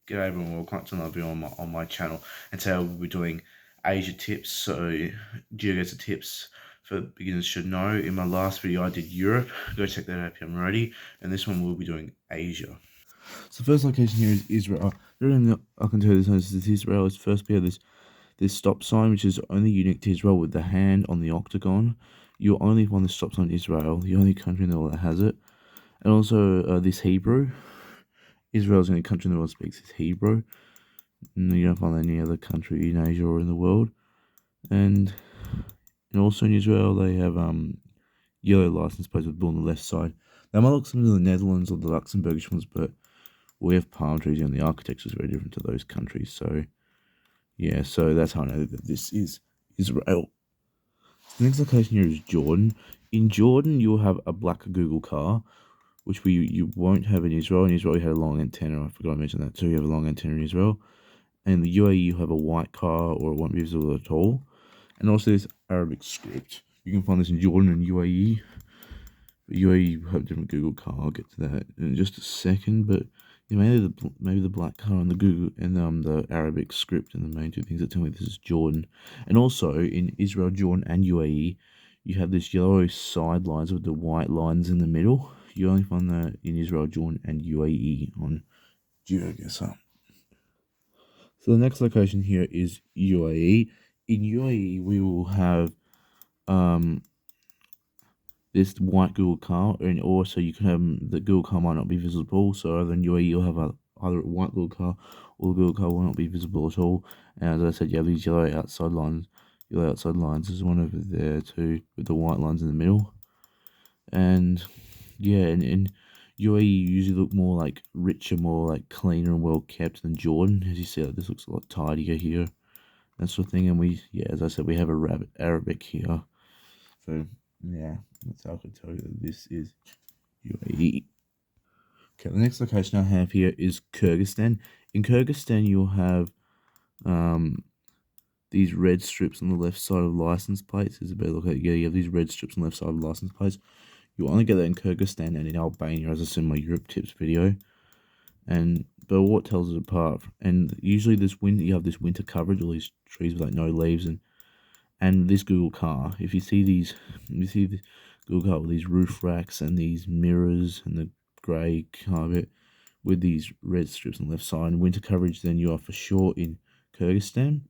G'day everyone, welcome to another video on my channel, and today we'll be doing Asia tips, so GeoGuessr tips for beginners should know. In my last video I did Europe, go check that out if you haven't already, and this one we'll be doing Asia. So the first location here is Israel. I can tell you this is Israel. It's first we have this stop sign, which is only unique to Israel with the hand on the octagon. You'll only find this stop sign in Israel, the only country in the world that has it. And also this Hebrew. Israel is the only country in the world that speaks this Hebrew. And you don't find any other country in Asia or in the world. And also in Israel, they have yellow license plates with blue on the left side. They might look similar to the Netherlands or the Luxembourgish ones, but we have palm trees and the architecture is very different to those countries. So, yeah, so that's how I know that this is Israel. The next location here is Jordan. In Jordan, you'll have a black Google car, which you won't have in Israel. In Israel, you had a long antenna. I forgot to mention that too. You have a long antenna in Israel. And in the UAE, you have a white car, or it won't be visible at all. And also this Arabic script. You can find this in Jordan and UAE. But UAE have a different Google car. I'll get to that in just a second. But yeah, maybe the black car and the Google and the Arabic script and the main two things that tell me this is Jordan. And also in Israel, Jordan, and UAE, you have this yellow side lines with the white lines in the middle. You only find that in Israel, Jordan, and UAE on GeoGuessr. So the next location here is UAE. In UAE, we will have this white Google car, and also you can have the Google car might not be visible. So either in UAE, you'll have either a white Google car or the Google car will not be visible at all. And as I said, you have these yellow outside lines. Yellow outside lines. There's one over there too with the white lines in the middle. And yeah, in UAE you usually look more like richer, more like cleaner and well kept than Jordan. As you see, like, this looks a lot tidier here, that sort of thing. And as I said, we have Arabic here. So yeah, that's how I can tell you that this is UAE. Okay, the next location I have here is Kyrgyzstan. In Kyrgyzstan, you'll have these red strips on the left side of license plates. Is a better look at it. Yeah, you have these red strips on the left side of license plates. You only get that in Kyrgyzstan and in Albania, as I said in my Europe tips video. But what tells it apart? And usually you have this winter coverage, all these trees with like no leaves, and this Google car. If you see the Google car with these roof racks and these mirrors and the grey carpet with these red strips on the left side, winter coverage, then you are for sure in Kyrgyzstan.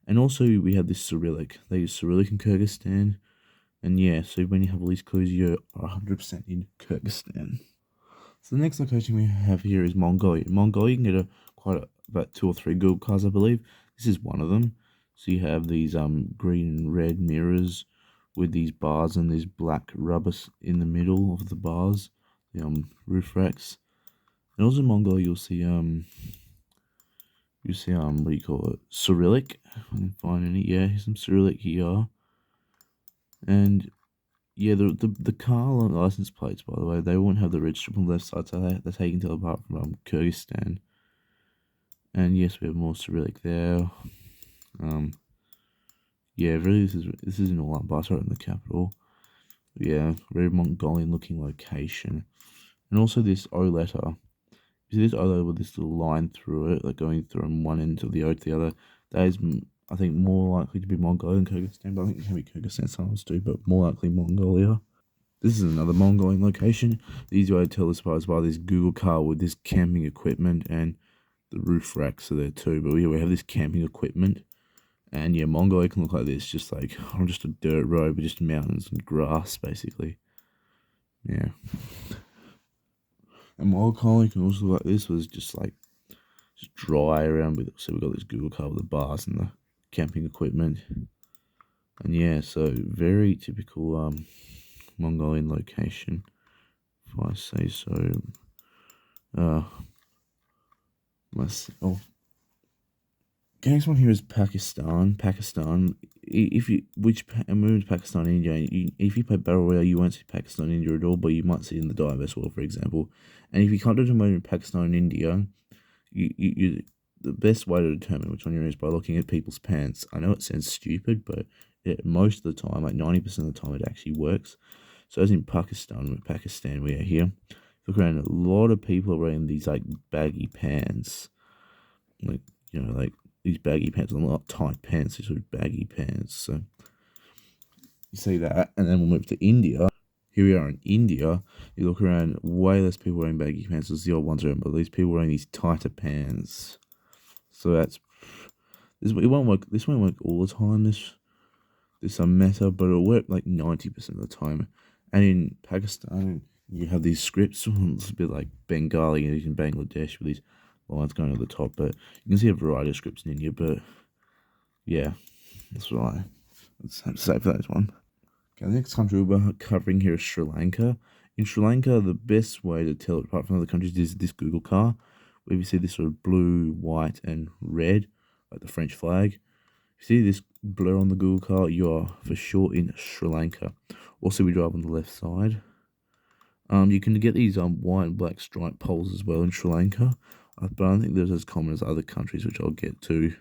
And also we have this Cyrillic. They use Cyrillic in Kyrgyzstan. And yeah, so when you have all these clues, you are 100% in Kyrgyzstan. So the next location we have here is Mongolia. Mongolia, you can get about 2 or 3 Google cars, I believe. This is one of them. So you have these green and red mirrors with these bars and these black rubbers in the middle of the bars, the roof racks. And also in Mongolia, you'll see what do you call it? Cyrillic. I can find any. Yeah, here's some Cyrillic here. And yeah, the car license plates, by the way, they won't have the red strip on the left side, so that's how you can tell apart from Kyrgyzstan. And yes, we have more Cyrillic there. Yeah, really, this is in Ulaanbaatar, right in the capital. Yeah, very Mongolian looking location. And also this O letter. You see this O letter with this little line through it, like going from one end of the O to the other. That is, I think, more likely to be Mongolia than Kyrgyzstan, but I think it can be Kyrgyzstan sometimes too, but more likely Mongolia. This is another Mongolian location. The easy way to tell this apart is by this Google car with this camping equipment, and the roof racks are there too. But we have this camping equipment. And yeah, Mongolia can look like this, just a dirt road with just mountains and grass, basically. Yeah. And Mongolia can also look like this, was just dry around with it. So we got this Google car with the bars and the camping equipment. And yeah, so very typical Mongolian location, if I say so myself. Next one here is Pakistan. If you move to Pakistan, India, if you play Battle Royale, you won't see Pakistan, India at all, but you might see it in the diverse world, for example. And if you can't determine Pakistan and India, the best way to determine which one you're in is by looking at people's pants. I know it sounds stupid, but most of the time, like 90% of the time, it actually works. So as in Pakistan, we are here. Look around, a lot of people are wearing these like baggy pants. like, you know, like these baggy pants are not tight pants, these sort of baggy pants. So you see that, and then we'll move to India. Here we are in India. You look around, way less people wearing baggy pants as the old ones around, but these people wearing these tighter pants. So that's it won't work. This won't work all the time. This meta, but it'll work like 90% of the time. And in Pakistan, you have these scripts. It's a bit like Bengali and in Bangladesh with these lines going at the top. But you can see a variety of scripts in India. But yeah, that's right. Let's have to say for that one. Okay, the next country we're covering here is Sri Lanka. In Sri Lanka, the best way to tell it apart from other countries is this Google car, where you see this sort of blue, white, and red, like the French flag. You see this blur on the Google car, you are for sure in Sri Lanka. Also, we drive on the left side. You can get these white and black stripe poles as well in Sri Lanka, but I don't think they're as common as other countries, which I'll get to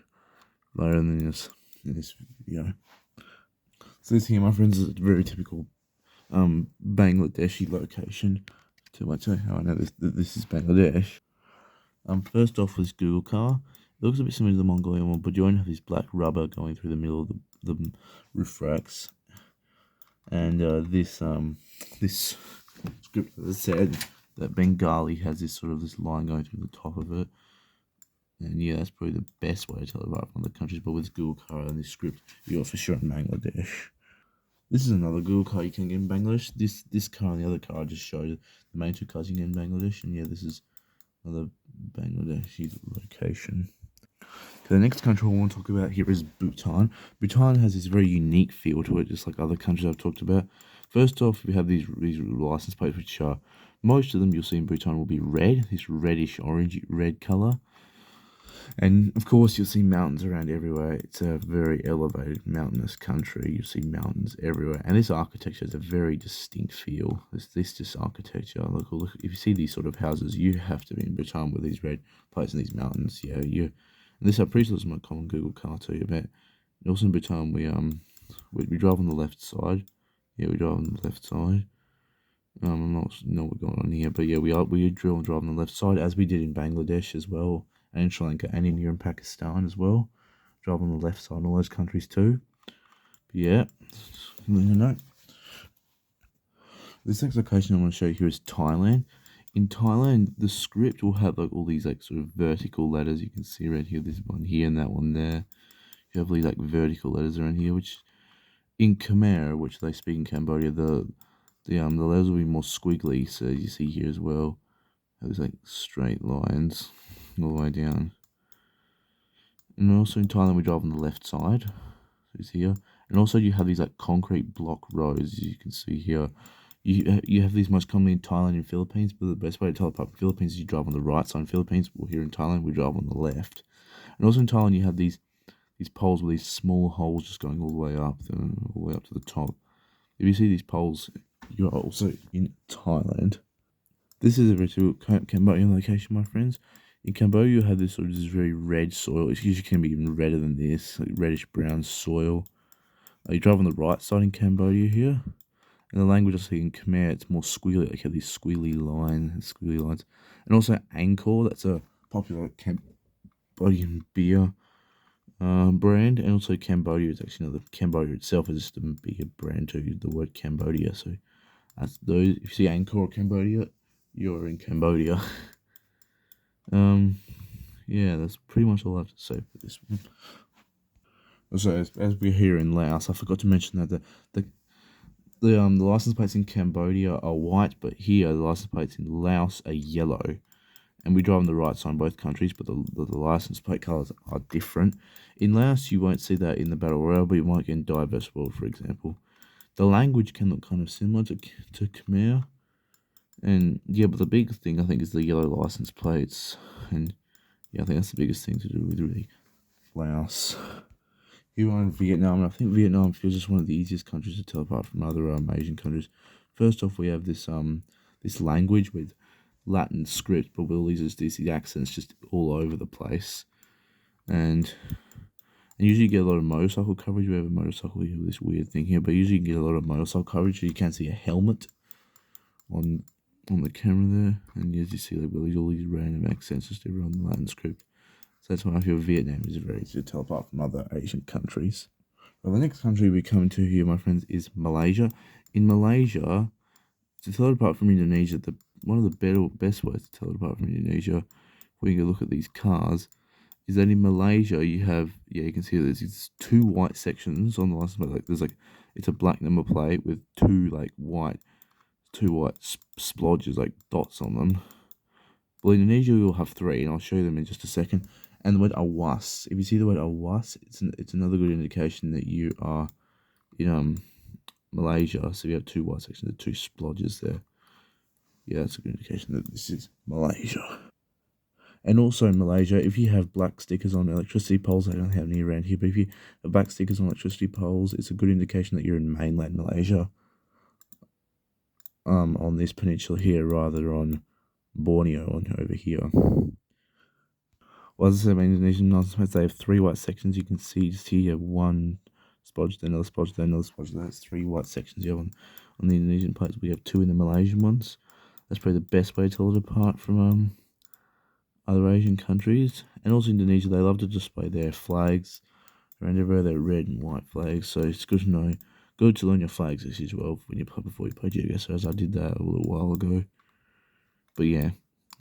later in this video. So this here, my friends, is a very typical Bangladeshi location. To tell you how I know this is Bangladesh. First off with this Google car, it looks a bit similar to the Mongolian one, but you only have this black rubber going through the middle of the roof racks. And this script that said that Bengali has this line going through the top of it. And yeah, that's probably the best way to tell it right from other countries. But with Google car and this script, you're for sure in Bangladesh. This is another Google car you can get in Bangladesh. This car and the other car I just showed you, the main two cars you can get in Bangladesh. And yeah, this is another Bangladeshi location. The next country I want to talk about here is Bhutan. Bhutan has this very unique feel to it, just like other countries I've talked about. First off, we have these license plates, which are, most of them you'll see in Bhutan will be red, this reddish orange red color. And of course, you'll see mountains around everywhere. It's a very elevated mountainous country. You'll see mountains everywhere. And this architecture has a very distinct feel. This architecture. Look, if you see these sort of houses, you have to be in Bhutan with these red plates and these mountains. Yeah, and this I'm pretty sure is my common Google car too. About also in Bhutan, we drive on the left side. Yeah, we drive on the left side. I'm not know what's going on here, but yeah, we drive on the left side as we did in Bangladesh as well, and in Sri Lanka and India and Pakistan as well. Drive on the left side in all those countries too. But yeah, you know. This next location I want to show you here is Thailand. In Thailand, the script will have like all these like sort of vertical letters. You can see right here, this one here and that one there. You have these like vertical letters around here, which in Khmer, which they speak in Cambodia, the letters will be more squiggly. So you see here as well, those like straight lines all the way down. And also in Thailand, we drive on the left side. So it's here, and also you have these like concrete block roads. As you can see here, you have these most commonly in Thailand and Philippines. But the best way to tell apart from Philippines is you drive on the right side. In Philippines, well, here in Thailand, we drive on the left. And also in Thailand, you have these poles with these small holes just going all the way up, to the top. If you see these poles, you are also in Thailand. This is a very typical Cambodian location, my friends. In Cambodia, you have this very red soil. It usually can be even redder than this, like reddish brown soil. You drive on the right side in Cambodia here. And the language I see in Khmer, it's more squiggly. Like you have these squiggly lines. And also Angkor, that's a popular Cambodian beer brand. And also Cambodia is actually another, Cambodia itself is just a beer brand too, the word Cambodia. So that's those. If you see Angkor Cambodia, you're in Cambodia. Yeah, that's pretty much all I have to say for this one. So as we're here in Laos, I forgot to mention that the license plates in Cambodia are white, but here the license plates in Laos are yellow. And we drive on the right side in both countries, but the license plate colours are different. In Laos, you won't see that in the Battle Royale, but you might get in Diverse World, for example. The language can look kind of similar to Khmer. And yeah, but the big thing I think is the yellow license plates. And yeah, I think that's the biggest thing to do with really Laos. Here we are in Vietnam, and I think Vietnam feels just one of the easiest countries to tell apart from other Asian countries. First off, we have this this language with Latin script, but with all these accents just all over the place. And usually you get a lot of motorcycle coverage. We have a motorcycle, you have this weird thing here, but usually you get a lot of motorcycle coverage, so you can't see a helmet on the camera there. And as you see, like all these random accents just everywhere on the Latin script. So that's why I feel Vietnam is very easy to tell apart from other Asian countries. Well, the next country we come to here, my friends, is Malaysia. In Malaysia, to tell it apart from Indonesia, one of the best ways to tell it apart from Indonesia, when you look at these cars, is that in Malaysia you have, yeah, you can see there's these two white sections on the license plate. Like there's like, it's a black number plate with two white splodges, like dots on them. Well, Indonesia will have three, and I'll show you them in just a second. And the word awas, if you see the word awas, it's another good indication that you are in Malaysia. So you have two white sections, two splodges there. Yeah, that's a good indication that this is Malaysia. And also in Malaysia, if you have black stickers on electricity poles, I don't have any around here, but if you have black stickers on electricity poles, it's a good indication that you're in mainland Malaysia. On this peninsula here, rather on Borneo on over here. Well, as I said, my Indonesian license plates, they have three white sections. You can see just here you have one splodge, then another splodge, then another splodge. That's three white sections you have on the Indonesian plates. We have two in the Malaysian ones. That's probably the best way to tell it apart from other Asian countries. And also Indonesia, they love to display their flags around everywhere. They're red and white flags, so it's good to know. Good to learn your flags as well when you play before you play GeoGuessr, as I did that a little while ago. But yeah,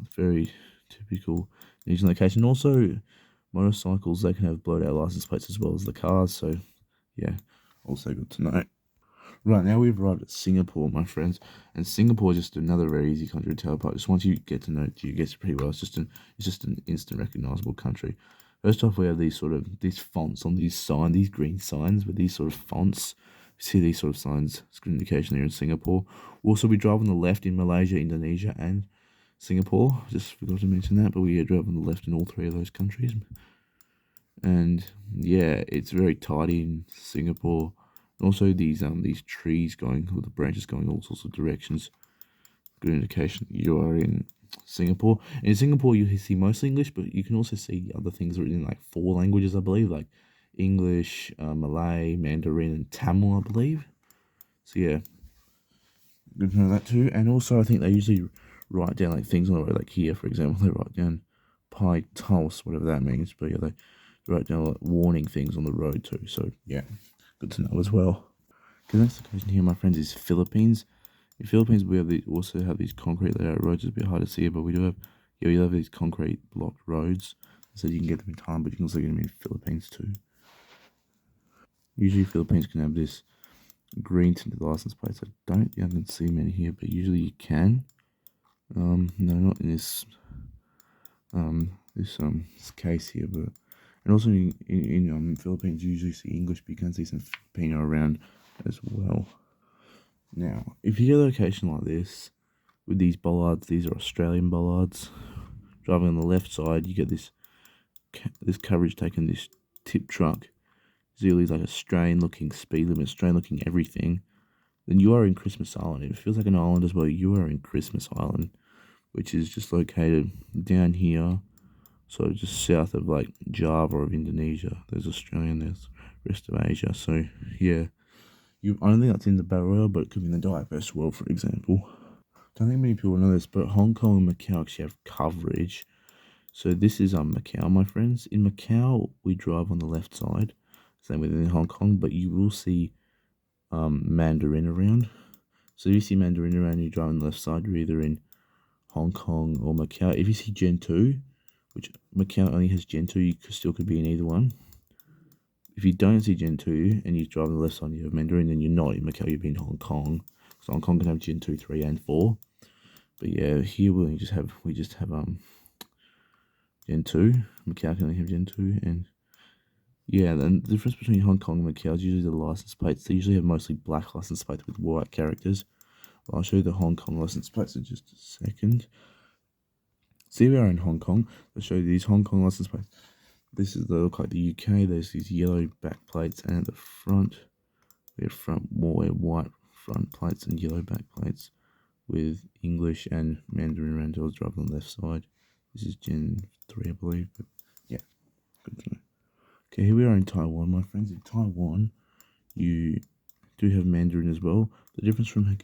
it's very typical Indonesian location. Also, motorcycles, they can have blurred out license plates as well as the cars, so yeah, also good to know. Right, now we've arrived at Singapore, my friends, and Singapore is just another very easy country to tell apart. Just once you get to know it, you guess it pretty well. It's just an instant recognizable country. First off, we have these fonts on these green signs with these sort of fonts. You see these sort of signs, it's good indication here in Singapore. Also, we drive on the left in Malaysia, Indonesia, and Singapore. Just forgot to mention that, but we drive on the left in all three of those countries. And yeah, it's very tidy in Singapore. Also, these trees going, or the branches going all sorts of directions. Good indication you are in Singapore. In Singapore, you see mostly English, but you can also see other things written in like 4 languages, I believe, like English, Malay, Mandarin, and Tamil, I believe. So yeah, good to know that too. And also, I think they usually write down like things on the road, like here, for example, they write down Pai Taos, whatever that means. But yeah, they write down like warning things on the road too. So yeah, good to know as well. The next location here, my friends, is Philippines. In Philippines, we also have these concrete layout roads. It's a bit hard to see, but we have these concrete blocked roads. So you can get them in Thailand, but you can also get them in Philippines too. Usually Philippines can have this green tinted license plates. I don't think I can see many here, but usually you can. No, not in this this case here, but and also in Philippines, you usually see English, but you can see some Filipino around as well. Now, if you get a location like this with these bollards, these are Australian bollards. Driving on the left side, you get this coverage taking this tip truck. Zealy's like Australian looking speed limit, Australian looking everything. Then you are in Christmas Island. It feels like an island as well. You are in Christmas Island, which is just located down here. So just south of like Java of Indonesia. There's Australia and there's rest of Asia. So yeah, I don't think that's in the Battle Royale, but it could be in the diverse world, for example. Don't think many people know this, but Hong Kong and Macau actually have coverage. So this is Macau, my friends. In Macau, we drive on the left side, same with in Hong Kong, but you will see Mandarin around. So if you see Mandarin around, you drive on the left side, you're either in Hong Kong or Macau. If you see Gen 2, which Macau only has Gen 2, you still could be in either one. If you don't see Gen 2 and you drive on the left side and you have Mandarin, then you're not in Macau, you'll be in Hong Kong. So Hong Kong can have Gen 2, 3, and 4. But yeah, here we just have Gen 2. Macau can only have Gen 2. And yeah, then the difference between Hong Kong and Macau is usually the license plates. They usually have mostly black license plates with white characters. I'll show you the Hong Kong license plates in just a second. See, we are in Hong Kong. I'll show you these Hong Kong license plates. They look like the UK. There's these yellow back plates, and at the front, we have white front plates and yellow back plates with English and Mandarin around. I was driving on the left side. This is Gen 3, I believe. But yeah, good to know. Okay, here we are in Taiwan, my friends. In Taiwan, you do have Mandarin as well. The difference from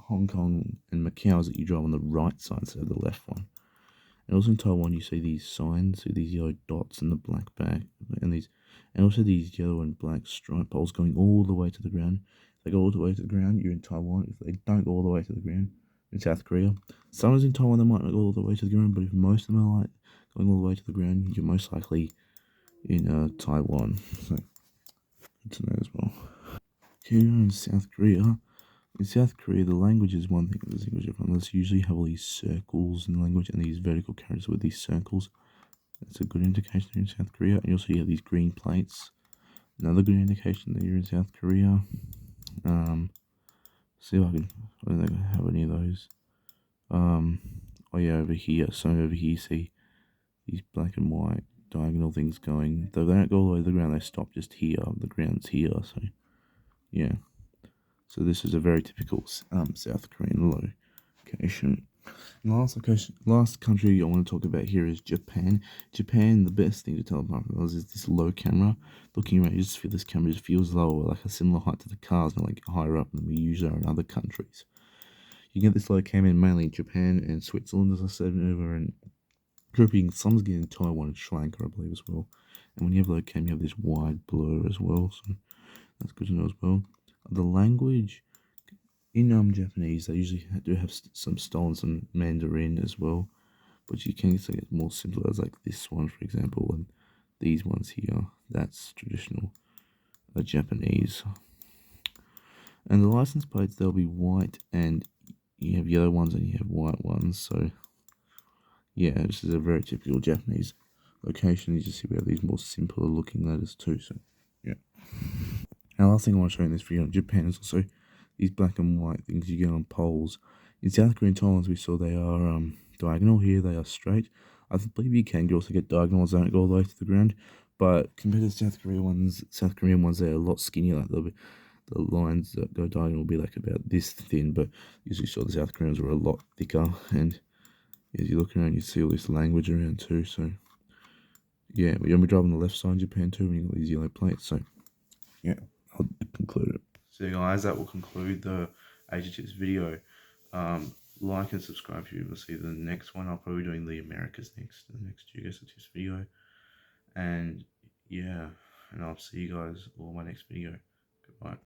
Hong Kong and Macau is that you drive on the right side instead of the left one. And also in Taiwan, you see these signs with these yellow dots and the black back, and also these yellow and black stripe poles going all the way to the ground. If they go all the way to the ground, you're in Taiwan. If they don't go all the way to the ground, in South Korea. Sometimes in Taiwan they might not go all the way to the ground, but if most of them are like going all the way to the ground, you're most likely in Taiwan. So good to know as well. Here in South Korea. In South Korea, the language is one thing that's English different. There's usually have all these circles in the language and these vertical characters with these circles. That's a good indication they're in South Korea. And you also have these green plates. Another good indication that you're in South Korea. See if I don't think I have any of those. Oh yeah, over here. So over here, you see these black and white diagonal things going. Though they don't go all the way to the ground, they stop just here. The ground's here, so yeah. So this is a very typical South Korean location. And the last country I want to talk about here is Japan. Japan, the best thing to tell apart from others is this low camera. Looking around, you just feel this camera just feels lower, like a similar height to the cars, and like higher up than we usually are in other countries. You get this low camera mainly in Japan and Switzerland, as I said, over in European. Some's getting Taiwan and Sri Lanka, I believe, as well. And when you have low cam, you have this wide blur as well, so that's good to know as well. The language in Japanese, they usually do have some stolen some Mandarin as well, but you can say it's more simpler as like this one, for example, and these ones here. That's traditional Japanese. And the license plates, they'll be white, and you have yellow ones and you have white ones. So yeah, this is a very typical Japanese location. You just see we have these more simpler looking letters too. So yeah. Now, last thing I want to show in this video on Japan is also these black and white things you get on poles. In South Korean tiles, we saw they are diagonal. Here they are straight. I believe you can also get diagonals that don't go all the way to the ground, but compared to South Korean ones, they're a lot skinnier. Like the lines that go diagonal will be like about this thin, but usually saw the South Koreans were a lot thicker. And as you look around, you see all this language around too. So yeah, we're gonna be driving on the left side in Japan too when you got these yellow plates. So yeah, I'll conclude it. So guys, that will conclude the Asia Tips video. Like and subscribe if you want to see the next one. I'll probably be doing the Americas next, the next GeoGuessr Tips video. And yeah, and I'll see you guys all in my next video. Goodbye.